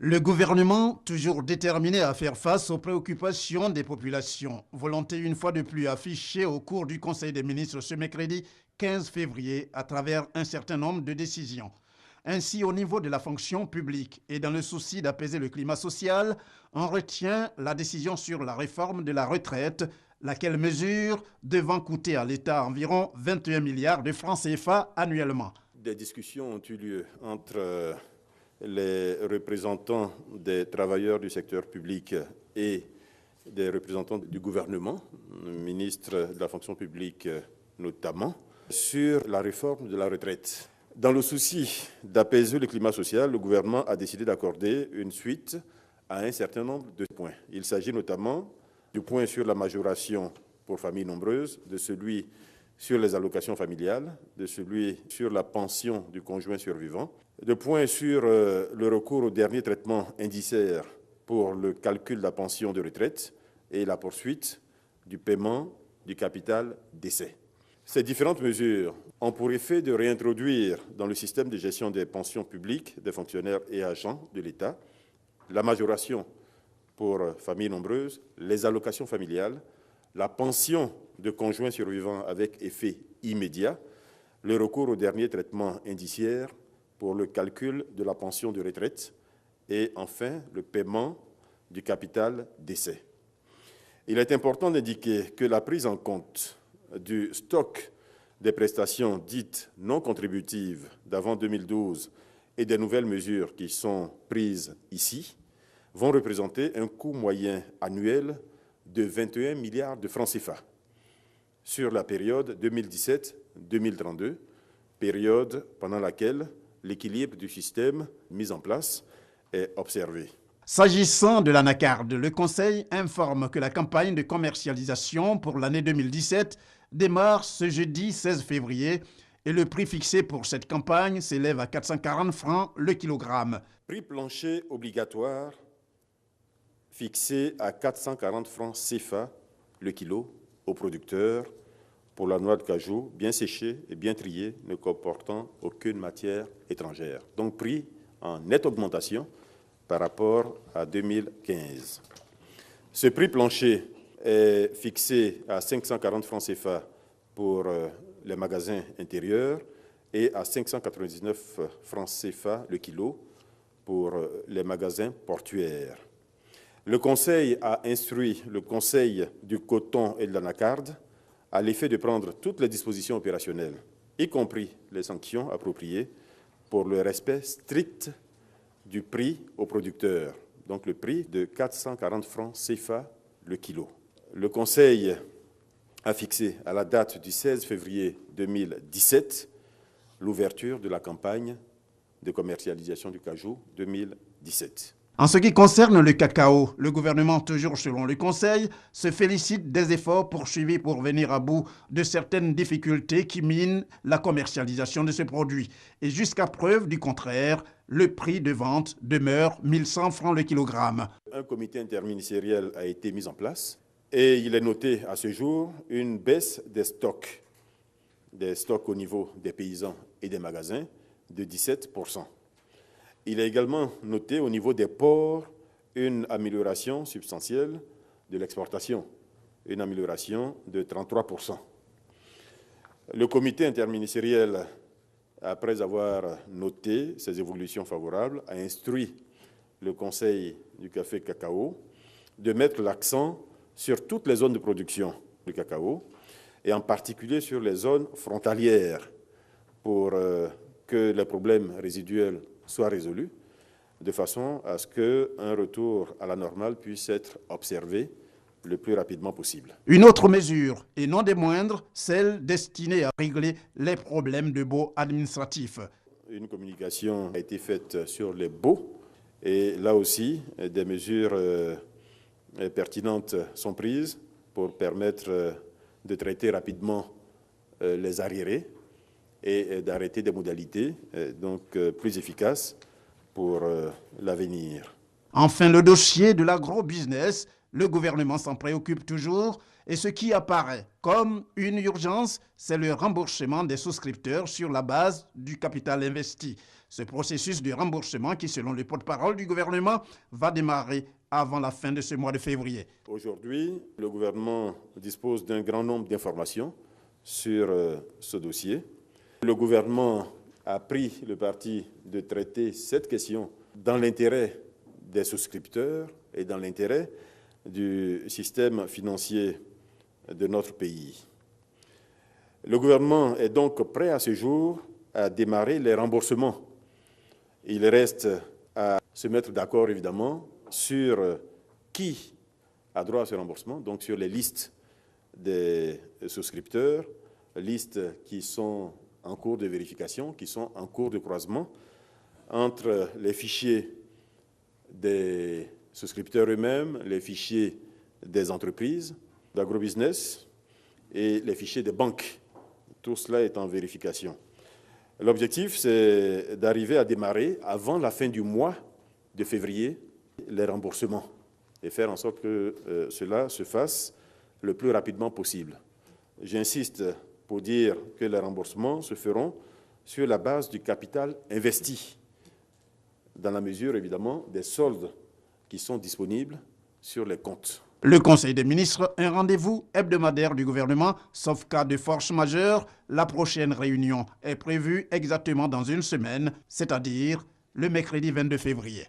Le gouvernement, toujours déterminé à faire face aux préoccupations des populations, volonté une fois de plus affichée au cours du Conseil des ministres ce mercredi 15 février à travers un certain nombre de décisions. Ainsi, au niveau de la fonction publique et dans le souci d'apaiser le climat social, on retient la décision sur la réforme de la retraite, laquelle mesure devant coûter à l'État environ 21 milliards de francs CFA annuellement. Des discussions ont eu lieu entre les représentants des travailleurs du secteur public et des représentants du gouvernement, le ministre de la fonction publique notamment, sur la réforme de la retraite. Dans le souci d'apaiser le climat social, le gouvernement a décidé d'accorder une suite à un certain nombre de points. Il s'agit notamment du point sur la majoration pour familles nombreuses, de celui sur les allocations familiales, de celui sur la pension du conjoint survivant, de points sur le recours au dernier traitement indiciaire pour le calcul de la pension de retraite et la poursuite du paiement du capital décès. Ces différentes mesures ont pour effet de réintroduire dans le système de gestion des pensions publiques des fonctionnaires et agents de l'État la majoration pour familles nombreuses, les allocations familiales, la pension de conjoint survivant avec effet immédiat, le recours au dernier traitement indiciaire pour le calcul de la pension de retraite et enfin le paiement du capital décès. Il est important d'indiquer que la prise en compte du stock des prestations dites non contributives d'avant 2012 et des nouvelles mesures qui sont prises ici vont représenter un coût moyen annuel de 21 milliards de francs CFA sur la période 2017-2032, période pendant laquelle l'équilibre du système mis en place est observé. S'agissant de l'anacarde, le Conseil informe que la campagne de commercialisation pour l'année 2017 démarre ce jeudi 16 février et le prix fixé pour cette campagne s'élève à 440 francs le kilogramme. Prix plancher obligatoire fixé à 440 francs CFA le kilo aux producteurs pour la noix de cajou bien séchée et bien triée, ne comportant aucune matière étrangère. Donc prix en nette augmentation par rapport à 2015. Ce prix plancher est fixé à 540 francs CFA pour les magasins intérieurs et à 599 francs CFA le kilo pour les magasins portuaires. Le Conseil a instruit le Conseil du coton et de l'anacarde à l'effet de prendre toutes les dispositions opérationnelles, y compris les sanctions appropriées pour le respect strict du prix aux producteurs, donc le prix de 440 francs CFA le kilo. Le Conseil a fixé à la date du 16 février 2017 l'ouverture de la campagne de commercialisation du cajou 2017. En ce qui concerne le cacao, le gouvernement, toujours selon le Conseil, se félicite des efforts poursuivis pour venir à bout de certaines difficultés qui minent la commercialisation de ce produit. Et jusqu'à preuve du contraire, le prix de vente demeure 1100 francs le kilogramme. Un comité interministériel a été mis en place et il est noté à ce jour une baisse des stocks au niveau des paysans et des magasins de 17%. Il est également noté au niveau des ports une amélioration substantielle de l'exportation, une amélioration de 33%. Le comité interministériel, après avoir noté ces évolutions favorables, a instruit le Conseil du café cacao de mettre l'accent sur toutes les zones de production du cacao et en particulier sur les zones frontalières pour que les problèmes résiduels soit résolu, de façon à ce qu'un retour à la normale puisse être observé le plus rapidement possible. Une autre mesure, et non des moindres, celle destinée à régler les problèmes de baux administratifs. Une communication a été faite sur les baux et là aussi, des mesures pertinentes sont prises pour permettre de traiter rapidement les arriérés et d'arrêter des modalités plus efficaces pour l'avenir. Enfin, le dossier de l'agro-business, le gouvernement s'en préoccupe toujours et ce qui apparaît comme une urgence, c'est le remboursement des souscripteurs sur la base du capital investi. Ce processus de remboursement qui, selon le porte-parole du gouvernement, va démarrer avant la fin de ce mois de février. Aujourd'hui, le gouvernement dispose d'un grand nombre d'informations sur ce dossier. Le gouvernement a pris le parti de traiter cette question dans l'intérêt des souscripteurs et dans l'intérêt du système financier de notre pays. Le gouvernement est donc prêt à ce jour à démarrer les remboursements. Il reste à se mettre d'accord, évidemment, sur qui a droit à ce remboursement, donc sur les listes des souscripteurs, listes qui sont en cours de vérification, qui sont en cours de croisement entre les fichiers des souscripteurs eux-mêmes, les fichiers des entreprises, d'agrobusiness et les fichiers des banques. Tout cela est en vérification. L'objectif, c'est d'arriver à démarrer avant la fin du mois de février les remboursements et faire en sorte que cela se fasse le plus rapidement possible. J'insiste pour dire que les remboursements se feront sur la base du capital investi, dans la mesure, évidemment, des soldes qui sont disponibles sur les comptes. Le Conseil des ministres, un rendez-vous hebdomadaire du gouvernement, sauf cas de force majeure. La prochaine réunion est prévue exactement dans une semaine, c'est-à-dire le mercredi 22 février.